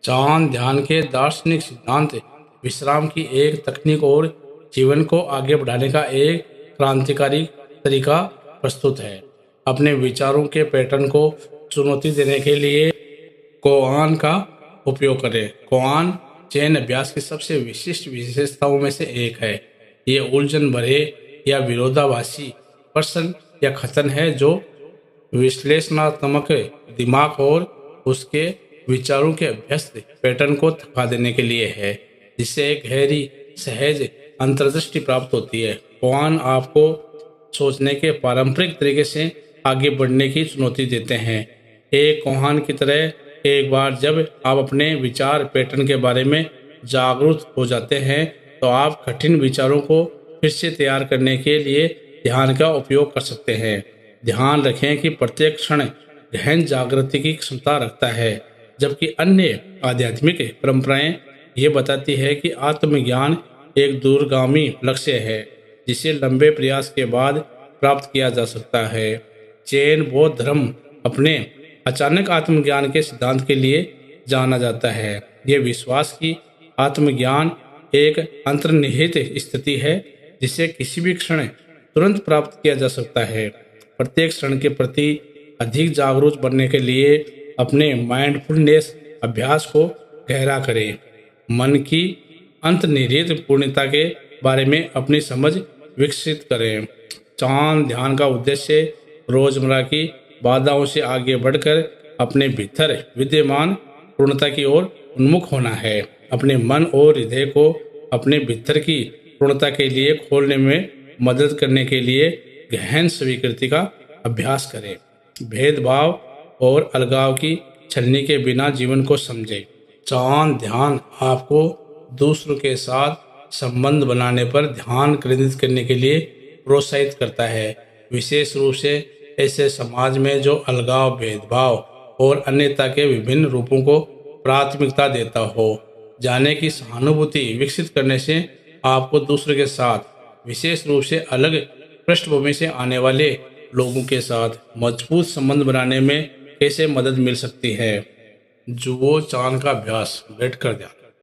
चांद ध्यान के दार्शनिक सिद्धांत विश्राम की एक तकनीक और जीवन को आगे बढ़ाने का एक क्रांतिकारी तरीका प्रस्तुत है। अपने विचारों के पैटर्न को चुनौती देने के लिए कोआन का उपयोग करें। कोआन चयन अभ्यास की सबसे विशिष्ट विशेषताओं में से एक है। ये उलझन भरे या विरोधाभासी प्रश्न या कथन है जो विश्लेषणात्मक दिमाग और उसके विचारों के अभ्यस्त पैटर्न को थका देने के लिए है, जिससे एक गहरी सहज अंतर्दृष्टि प्राप्त होती है। कोआन आपको सोचने के पारंपरिक तरीके से आगे बढ़ने की चुनौती देते हैं। एक कोहान की तरह, एक बार जब आप अपने विचार पैटर्न के बारे में जागरूक हो जाते हैं तो आप कठिन विचारों को फिर से तैयार करने के लिए ध्यान का उपयोग कर सकते हैं। ध्यान रखें कि प्रत्येक क्षण गहन जागृति की क्षमता रखता है, जबकि अन्य आध्यात्मिक परंपराएं ये बताती है कि आत्मज्ञान एक दूरगामी लक्ष्य है जिसे लंबे प्रयास के बाद प्राप्त किया जा सकता है। जैन बौद्ध धर्म अपने अचानक आत्मज्ञान के सिद्धांत के लिए जाना जाता है। यह विश्वास कि आत्मज्ञान एक अंतर्निहित स्थिति है जिसे किसी भी क्षण तुरंत प्राप्त किया जा सकता है। प्रत्येक क्षण के प्रति अधिक जागरूक बनने के लिए अपने माइंडफुलनेस अभ्यास को गहरा करें। मन की अंतर्निहित पूर्णता के बारे में अपनी समझ विकसित करें। चांद ध्यान का उद्देश्य रोजमर्रा की बाधाओं से आगे बढ़कर अपने भीतर विद्यमान पूर्णता की ओर उन्मुख होना है। अपने मन और हृदय को अपने भीतर की पूर्णता के लिए खोलने में मदद करने के लिए गहन स्वीकृति का अभ्यास करें। भेदभाव और अलगाव की छलनी के बिना जीवन को समझें। चांद ध्यान आपको दूसरों के साथ संबंध बनाने पर ध्यान केंद्रित करने के लिए प्रोत्साहित करता है, विशेष रूप से ऐसे समाज में जो अलगाव, भेदभाव और अन्यता के विभिन्न रूपों को प्राथमिकता देता हो। जाने की सहानुभूति विकसित करने से आपको दूसरों के साथ, विशेष रूप से अलग पृष्ठभूमि से आने वाले लोगों के साथ मजबूत संबंध बनाने में कैसे मदद मिल सकती है। जुओ चांद का अभ्यास बैठकर ध्यान।